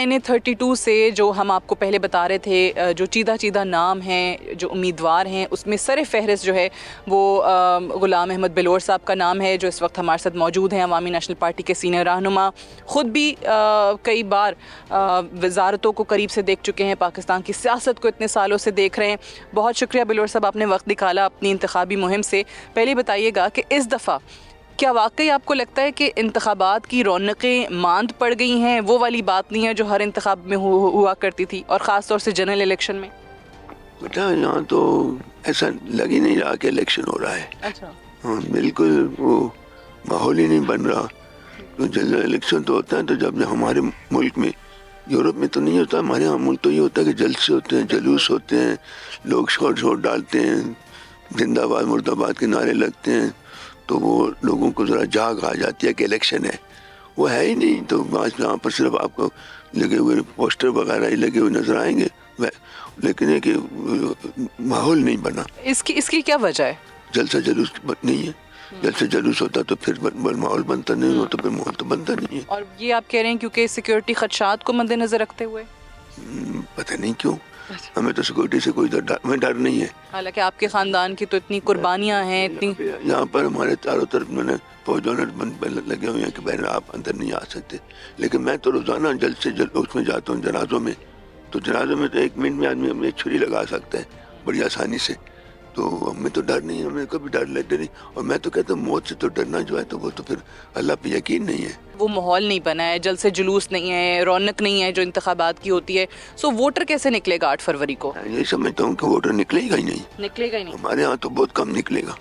NA32 سے جو ہم آپ کو پہلے بتا رہے تھے جو چیدہ نام ہیں جو امیدوار ہیں اس میں سر فہرست جو ہے وہ غلام احمد بلور صاحب کا نام ہے جو اس وقت ہمارے ساتھ موجود ہیں، عوامی نیشنل پارٹی کے سینئر رہنما، خود بھی کئی بار وزارتوں کو قریب سے دیکھ چکے ہیں، پاکستان کی سیاست کو اتنے سالوں سے دیکھ رہے ہیں۔ بہت شکریہ بلور صاحب، آپ نے وقت نکالا اپنی انتخابی مہم سے۔ پہلے بتائیے گا کہ اس دفعہ کیا واقعی آپ کو لگتا ہے کہ انتخابات کی رونقیں ماند پڑ گئی ہیں، وہ والی بات نہیں ہے جو ہر انتخاب میں ہوا کرتی تھی، اور خاص طور سے جنرل الیکشن میں؟ بیٹا یہاں تو ایسا لگ ہی نہیں رہا کہ الیکشن ہو رہا ہے۔ اچھا، ہاں بالکل وہ ماحول ہی نہیں بن رہا۔ تو جنرل الیکشن تو ہوتا ہے تو جب ہمارے ملک میں، یورپ میں تو نہیں ہوتا، ہمارے یہاں ملک تو یہ ہوتا ہے کہ جلسے ہوتے ہیں، جلوس ہوتے ہیں، لوگ شور ڈالتے ہیں، زندہ باد مرد آباد کے نعرے لگتے ہیں، تو وہ لوگوں کو ذرا جاگ آ جاتی ہے کہ الیکشن ہے۔ وہ ہے ہی نہیں، تو یہاں پر صرف آپ کو لگے ہوئے پوسٹر وغیرہ ہی لگے ہوئے نظر آئیں گے، لیکن یہ کہ ماحول نہیں بنا۔ اس کی کیا وجہ ہے؟ جلسہ جلوس نہیں ہے، جلسہ جلوس ہوتا تو پھر ماحول بنتا نہیں ہو، تو پھر ماحول تو بنتا نہیں ہے۔ اور یہ آپ کہہ رہے ہیں کیونکہ سیکیورٹی خدشات کو مد نظر رکھتے ہوئے؟ پتہ نہیں کیوں، ہمیں تو سیکورٹی سے کوئی ڈر نہیں ہے۔ حالانکہ آپ کے خاندان کی تو اتنی قربانیاں ہیں، اتنی یہاں پر ہمارے چاروں طرف میں نے فوجوں لگے ہوئے ہیں کہ بہن آپ اندر نہیں آ سکتے، لیکن میں تو روزانہ اس میں جاتا ہوں جنازوں میں، تو جنازوں میں تو 1 منٹ میں آدمی ہمیں چھری لگا سکتا ہے بڑی آسانی سے، تو ہمیں تو ڈر نہیں ہے، ہمیں کبھی ڈر لیتے نہیں۔ اور میں تو کہتا ہوں موت سے تو ڈرنا جو ہے تو وہ تو پھر اللہ پہ یقین نہیں ہے۔ وہ ماحول نہیں بنا ہے، جلسے جلوس نہیں ہے، رونق نہیں ہے جو انتخابات کی ہوتی ہے، سو ووٹر کیسے نکلے گا 8 فروری کو؟ میں یہ سمجھتا ہوں کہ ووٹر نکلے گا ہی نہیں، نکلے گا ہی نہیں۔ ہمارے ہاں تو بہت کم نکلے گا۔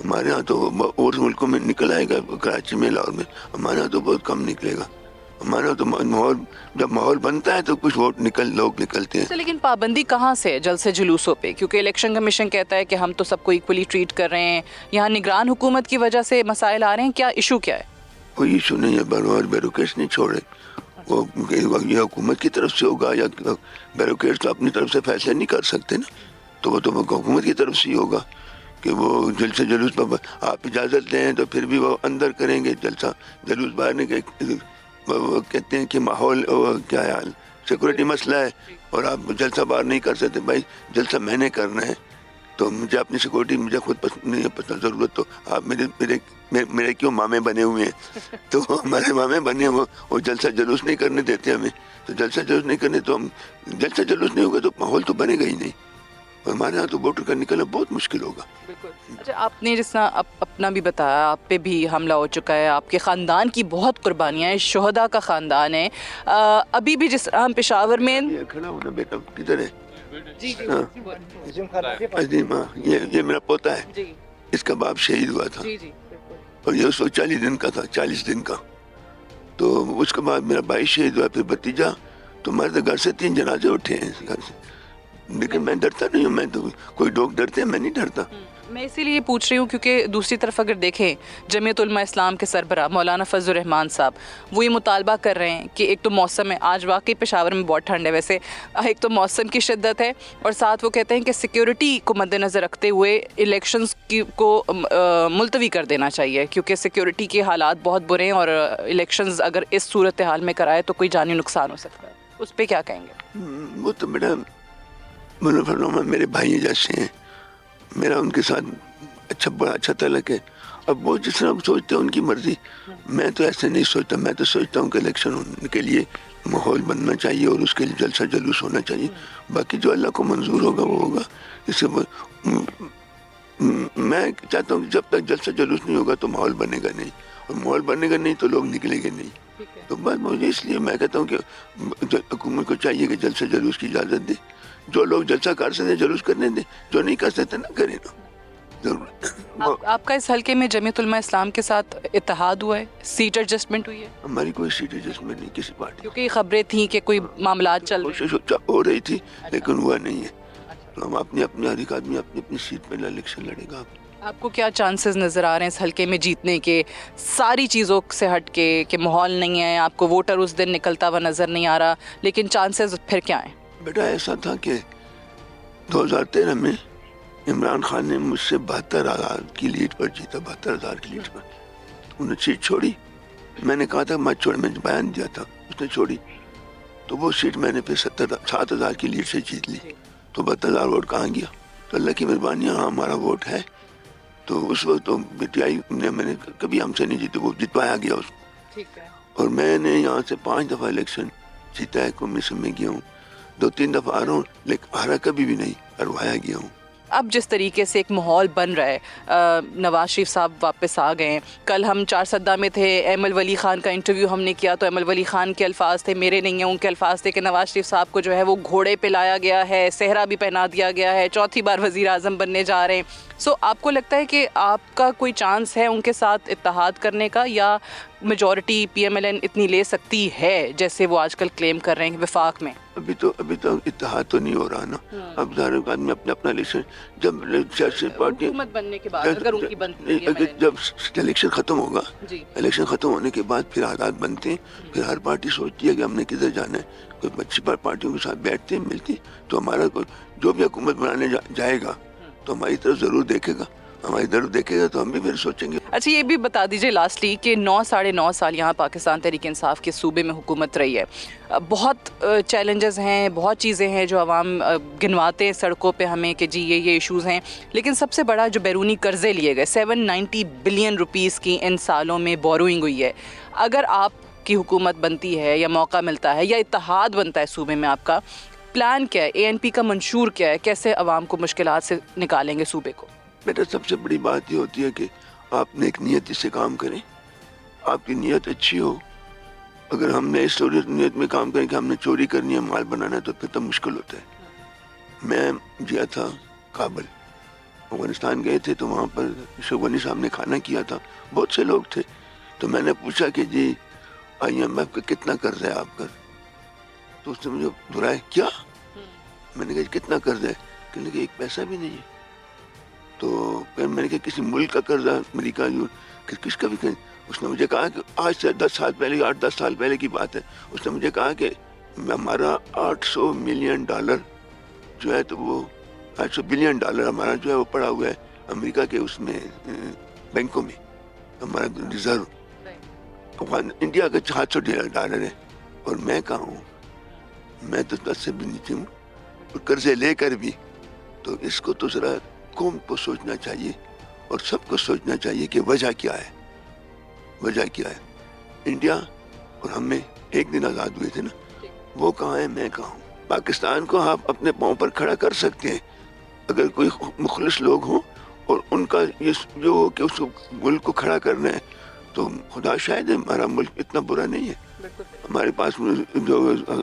ہمارے ہاں تو اور ملکوں میں نکل آئے گا، کراچی میں، لاہور میں، ہمارے ہاں تو بہت کم نکلے گا۔ ہمارے ہاں تو ماحول، جب ماحول بنتا ہے تو کچھ لوگ نکلتے ہیں۔ لیکن پابندی کہاں سے جلسے جلوسوں پہ؟ کیونکہ الیکشن کمیشن کہتا ہے کہ ہم تو سب کو ایکولی ٹریٹ کر رہے ہیں، یہاں نگران حکومت کی وجہ سے مسائل آ رہے ہیں، کیا ایشو کیا ہے؟ کوئی ایشو نہیں ہے، بیروکریٹس نہیں چھوڑے، وہ یہ حکومت کی طرف سے ہوگا، یا بیروکریٹس تو اپنی طرف سے فیصلے نہیں کر سکتے نا، تو وہ تو حکومت کی طرف سے ہی ہوگا کہ وہ جلسے جلوس پر آپ اجازت دیں تو پھر بھی وہ اندر کریں گے جلسہ جلوس باہر نہیں، وہ کہتے ہیں کہ ماحول کیا ہے، سیکورٹی مسئلہ ہے اور آپ جلسہ باہر نہیں کر سکتے۔ بھائی جلسہ میں نے کرنا ہے تو مجھے اپنی سیکورٹی مجھے خود پسند نہیں ہے، پسند ضرورت تو آپ میرے کیوں مامے بنے ہوئے ہیں، تو ہمارے مامے بنے وہ جلسہ جلوس نہیں کرنے دیتے ہمیں، تو جلسہ جلوس نہیں کرنے تو ہم جلسہ جلوس نہیں ہوگا تو ماحول تو بنے گا ہی نہیں، ہمارے یہاں تو ووٹر کا نکلنا بہت مشکل ہوگا۔ اچھا، آپ نے جس طرح اپنا بھی بتایا، آپ پہ بھی حملہ ہو چکا ہے، آپ کے خاندان کی بہت قربانیاں ہیں، شہداء کا خاندان ہے، ابھی بھی جس طرح ہم پشاور میں کھڑا ہونا بیٹا کدھر ہے؟ یہ میرا پوتا ہے، اس کا باپ شہید ہوا تھا اور یہ 140 دن کا تھا، 40 دن کا، تو اس کے بعد میرا بھائی شہید ہوا، پھر بھتیجا، تو ہمارے گھر سے 3 جنازے اٹھے ہیں گھر سے، لیکن میں ڈرتا نہیں ہوں، میں تو کوئی لوگ ڈرتے ہیں، میں نہیں ڈرتا۔ میں اسی لیے پوچھ رہی ہوں کیونکہ دوسری طرف اگر دیکھیں جمعیت علماء اسلام کے سربراہ مولانا فضل الرحمان صاحب وہ یہ مطالبہ کر رہے ہیں کہ ایک تو موسم ہے، آج واقعی پشاور میں بہت ٹھنڈ ہے، ویسے ایک تو موسم کی شدت ہے، اور ساتھ وہ کہتے ہیں کہ سیکیورٹی کو مد نظر رکھتے ہوئے الیکشنز کو ملتوی کر دینا چاہیے کیونکہ سیکیورٹی کے حالات بہت برے ہیں، اور الیکشنز اگر اس صورتحال میں کرائے تو کوئی جانی نقصان ہو سکتا ہے، اس پہ کیا کہیں گے؟ وہ تو بیٹا میرے بھائی جیسے ہیں، میرا ان کے ساتھ بڑا اچھا تعلق ہے، اب وہ جس طرح سوچتے ہیں ان کی مرضی، میں تو ایسے نہیں سوچتا، میں تو سوچتا ہوں کہ الیکشن ہونے کے لیے ماحول بننا چاہیے اور اس کے لیے جلسہ جلوس ہونا چاہیے، باقی جو اللہ کو منظور ہوگا وہ ہوگا۔ اس میں چاہتا ہوں کہ جب تک جلسہ جلوس نہیں ہوگا تو ماحول بنے گا نہیں، اور ماحول بنے گا نہیں تو لوگ نکلیں گے نہیں، تو بس مجھے اس لیے میں کہتا ہوں کہ حکومت کو چاہیے کہ جلسہ جلوس کی اجازت دے، جو لوگ جلسہ کر سکتے جلوس کرنے دیں، جو نہیں کر سکتے نہ کریں نا۔ آپ کا اس حلقے میں جمعیت علماء اسلام کے ساتھ اتحاد ہوا ہے، سیٹ ایڈجسٹمنٹ ہوئی ہے؟ ہماری کوئی سیٹ ایڈجسٹمنٹ نہیں کسی پارٹی، کیونکہ یہ خبریں تھیں کہ کوئی معاملات چل رہے کوشش ہو رہی تھی لیکن ہوا نہیں ہے، ہم اپنی ہر ایک آدمی اپنی سیٹ پہ الیکشن لڑے گا۔ آپ کو کیا چانسز نظر آ رہے ہیں اس حلقے میں جیتنے کے، ساری چیزوں سے ہٹ کے کہ ماحول نہیں ہے، آپ کو ووٹر اس دن نکلتا ہوا نظر نہیں آ رہا، لیکن چانسز پھر کیا ہیں؟ بیٹا ایسا تھا کہ 2013 میں عمران خان نے مجھ سے 72,000 کی لیڈ پر جیتا، 72,000 کی لیڈ پر، انہوں نے سیٹ چھوڑی، میں نے کہا تھا میں بیان دیا تھا، اس نے چھوڑی، تو وہ سیٹ میں نے پھر 7,000 کی لیڈ سے جیت لی. تو 72,000 ووٹ کہاں گیا؟ تو اللہ کی مہربانی ہمارا ووٹ ہے. تو اس وقت تو BTI میں نے کبھی ہم سے نہیں جیتی, وہ جتوایا گیا اس کو. اور میں نے یہاں سے 5 دفعہ الیکشن جیتا ہے, کمیشن میں گیا ہوں, 2-3 دفعہ ہارا ہوں, لیکن ہارا کبھی بھی نہیں, ہروایا گیا ہوں. اب جس طریقے سے ایک ماحول بن رہا ہے, نواز شریف صاحب واپس آ گئے ہیں. کل ہم 4 سدہ میں تھے, ایمل ولی خان کا انٹرویو ہم نے کیا تو ایمل ولی خان کے الفاظ تھے, میرے نہیں ہیں, ان کے الفاظ تھے کہ نواز شریف صاحب کو جو ہے وہ گھوڑے پہ لایا گیا ہے, صحرا بھی پہنا دیا گیا ہے, 4تھی بار وزیر اعظم بننے جا رہے ہیں. سو آپ کو لگتا ہے کہ آپ کا کوئی چانس ہے ان کے ساتھ اتحاد کرنے کا, یا میجورٹی PMLN اتنی لے سکتی ہے جیسے وہ آج کل کلیم کر رہے ہیں وفاق میں؟ ابھی تو اتحاد تو نہیں ہو رہا نا. اب ظاہر آدمی اپنا الیکشن, جب سیاسی پارٹی حکومت بننے کے بعد اگر ان کی بنتی ہے, جب الیکشن ختم ہوگا, الیکشن ختم ہونے کے بعد پھر حالات بنتے ہیں, پھر ہر پارٹی سوچتی ہے کہ ہم نے کدھر جانا ہے. کوئی اچھی پارٹیوں کے ساتھ بیٹھتے ہیں, ملتی, تو ہمارا جو بھی حکومت بنانے جائے گا تو ہماری طرف ضرور دیکھے گا, ہماری طرف دیکھے گا تو ہم بھی پھر سوچیں گے. اچھا یہ بھی بتا دیجئے لاسٹلی کہ 9-9.5 سال یہاں پاکستان تحریک انصاف کے صوبے میں حکومت رہی ہے. بہت چیلنجز ہیں, بہت چیزیں ہیں جو عوام گنواتے ہیں سڑکوں پہ ہمیں کہ جی یہ ایشوز ہیں, لیکن سب سے بڑا جو بیرونی قرضے لیے گئے 790 بلین روپیز کی ان سالوں میں بوروئنگ ہوئی ہے. اگر آپ کی حکومت بنتی ہے یا موقع ملتا ہے یا اتحاد بنتا ہے صوبے میں, آپ کا پلان کیا ہے, ANP کا منشور کیا ہے, کیسے عوام کو مشکلات سے نکالیں گے صوبے کو؟ بیٹا سب سے بڑی بات یہ ہوتی ہے کہ آپ نے ایک نیت سے کام کریں, آپ کی نیت اچھی ہو. اگر ہم نے اس نیت میں کام کریں کہ ہم نے چوری کرنی ہے, مال بنانا ہے, تو پھر تو مشکل ہوتا ہے. میں گیا تھا کابل, افغانستان گئے تھے, تو وہاں پر اشرف غنی صاحب نے کھانا کیا تھا, بہت سے لوگ تھے. تو میں نے پوچھا کہ جی IMF کا کتنا قرض ہے آپ کا؟ تو اس نے مجھے دہرایا کیا؟ میں نے کہا کتنا قرض ہے؟ کہنے کہ 1 پیسہ بھی نہیں ہے. تو پھر میں نے کہا کسی ملک کا قرض ہے, امریکہ کس کا بھی قرض؟ اس نے مجھے کہا کہ آج سے 10 سال پہلے, 8-10 سال پہلے کی بات ہے, اس نے مجھے کہا کہ ہمارا $800 ملین جو ہے, تو وہ $800 بلین ہمارا جو ہے وہ پڑا ہوا ہے امریکہ کے اس میں بینکوں میں, ہمارا ریزرو. انڈیا کا $700 ہے, اور میں کہاں ہوں, میں تو 10 سے بھی نیچے ہوں, اور قرضے لے کر بھی. تو اس کو تو ذرا قوم کو سوچنا چاہیے, اور سب کو سوچنا چاہیے کہ وجہ کیا ہے, وجہ کیا ہے. انڈیا اور ہم میں ایک دن آزاد ہوئے تھے نا, وہ کہاں ہے, میں کہاں ہوں. پاکستان کو آپ اپنے پاؤں پر کھڑا کر سکتے ہیں اگر کوئی مخلص لوگ ہوں, اور ان کا یہ جو ہو کہ اس ملک کو کھڑا کرنا ہے, تو خدا شاید ہمارا ملک اتنا برا نہیں ہے. ہمارے پاس جو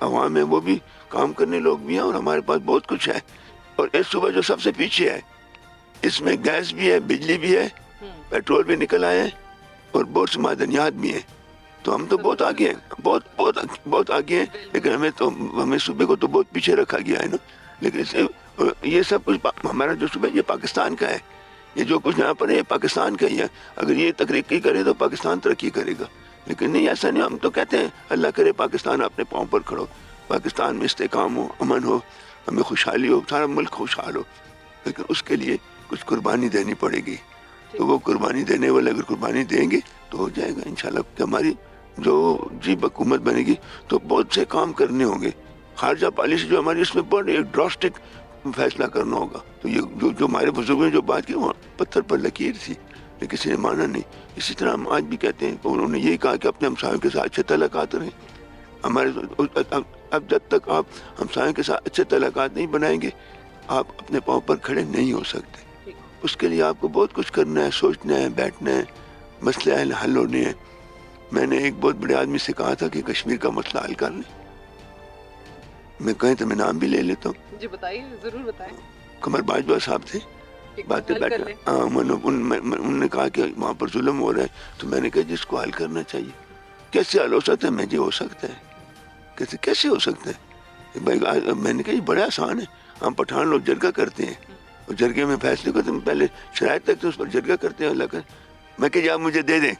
عوام ہے وہ بھی کام کرنے لوگ بھی ہیں, اور ہمارے پاس بہت کچھ ہے. اور اس صوبہ جو سب سے پیچھے ہے, اس میں گیس بھی ہے, بجلی بھی ہے, پیٹرول بھی نکل آئے ہیں, اور بہت سے معدنیات بھی ہیں. تو ہم تو بہت آگے ہیں, بہت آگے ہیں, لیکن ہمیں صوبے کو تو بہت پیچھے رکھا گیا ہے نا. لیکن یہ سب کچھ ہمارا جو صوبہ یہ پاکستان کا ہے, یہ جو کچھ یہاں پر ہے یہ پاکستان کا ہی ہے. اگر یہ ترقی کرے تو پاکستان ترقی کرے گا, لیکن نہیں, ایسا نہیں. ہم تو کہتے ہیں اللہ کرے پاکستان اپنے پاؤں پر کھڑو, پاکستان میں استحکام ہو, امن ہو, ہمیں خوشحالی ہو, سارا ملک خوشحال ہو. لیکن اس کے لیے کچھ قربانی دینی پڑے گی, تو وہ قربانی دینے والے اگر قربانی دیں گے تو ہو جائے گا انشاءاللہ. کہ ہماری جو حکومت بنے گی تو بہت سے کام کرنے ہوں گے. خارجہ پالیسی جو ہماری, اس میں بہت ایک ڈراسٹک فیصلہ کرنا ہوگا. تو یہ جو ہمارے بزرگوں نے جو بات کی, وہ پتھر پر لکیر تھی, لیکن کسی نے مانا نہیں. اسی طرح ہم آج بھی کہتے ہیں, انہوں نے یہی کہا کہ اپنے ہمسایوں کے ساتھ اچھے تعلقات رہیں. اب جب تک آپ ہمسایوں کے ساتھ اچھے تعلقات نہیں بنائیں گے, آپ اپنے پاؤں پر کھڑے نہیں ہو سکتے. اس کے لیے آپ کو بہت کچھ کرنا ہے, سوچنا ہے, بیٹھنا ہے, مسئلے حل ہونے ہیں. میں نے ایک بہت بڑے آدمی سے کہا تھا کہ کشمیر کا مسئلہ حل کر لیں. میں کہیں تو میں نام بھی لے لیتا ہوں. جی بتائیے, ضرور بتائیں. قمر باجوہ صاحب تھے, باتیں بیٹھے, انہوں نے کہا کہ وہاں پر ظلم ہو رہا ہے. تو میں نے کہا جس کو حل کرنا چاہیے. کیسے حل ہو سکتا ہے؟ میں جی ہو سکتا ہے. کیسے ہو سکتا ہے بھائی؟ میں نے کہا یہ بڑا آسان ہے. ہم پٹھان لوگ جرگہ کرتے ہیں, اور جرگے میں فیصلے کرتے ہیں, پہلے شرائط تک اس پر جرگہ کرتے ہیں اللہ کا. میں کہ آپ مجھے دے دیں,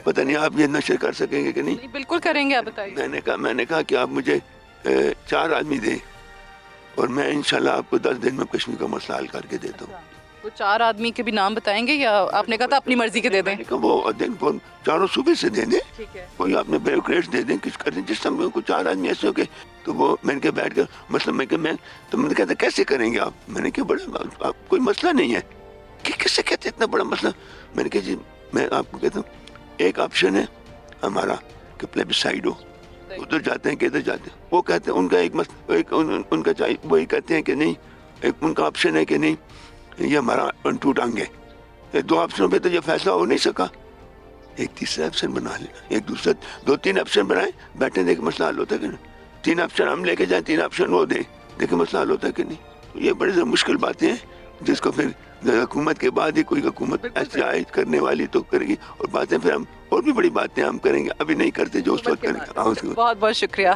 پتہ نہیں آپ یہ نشر کر سکیں گے کہ نہیں. بالکل کریں گے, آپ بتائیے. میں نے کہا کہ آپ مجھے 4 آدمی دیں, اور میں انشاءاللہ آپ کو 10 دن میں کشمیر کا مسئلہ حل کر کے دیتا ہوں. وہ 4 آدمی کے بھی نام بتائیں گے یا آپ نے کہا تھا اپنی مرضی کے دے دیں؟ وہ چاروں صوبے سے دے دیں، ٹھیک ہے، کوئی آپ نے بیوروکریٹس دے دیں، کس کر دیں، جس سمے کو 4 آدمی ایسے ہو گئے تو وہ میں نے کہا بیٹھ کر مسئلہ میں نے کہا کیسے کریں گے آپ؟ میں نے کہا بڑا آپ کوئی مسئلہ نہیں ہے کہ کس سے کہتے اتنا بڑا مسئلہ؟ میں نے کہا جی میں آپ کو کہتا ہوں ایک آپشن ہے ہمارا کہ پلیبسائڈ ہو، ادھر جاتے ہیں کہ ادھر جاتے ہیں، وہ کہتے ہیں ان کا ایک ان کا وہی کہتے ہیں کہ نہیں، ایک ان کا آپشن ہے کہ نہیں یہ ہمارا ٹو ٹانگ ہے، 2 آپشنوں پہ تو یہ فیصلہ ہو نہیں سکا، ایک تیسرا آپشن بنا لینا، ایک دوسرا 2-3 آپشن بنائیں، بیٹھے دیکھ مسئلہ حل ہوتا ہے کہ نہیں، 3 آپشن ہم لے کے جائیں، 3 آپشن وہ دیں، دیکھیں مسئلہ حل ہوتا ہے کہ نہیں۔ تو یہ بڑی مشکل باتیں ہیں جس کو پھر حکومت کے بعد ہی کوئی حکومت ایسے عائد کرنے والی تو کرے گی، اور باتیں پھر ہم اور بھی بڑی باتیں ہم کریں گے، ابھی نہیں کرتے جو اس وقت کریں گے۔ بہت بہت شکریہ۔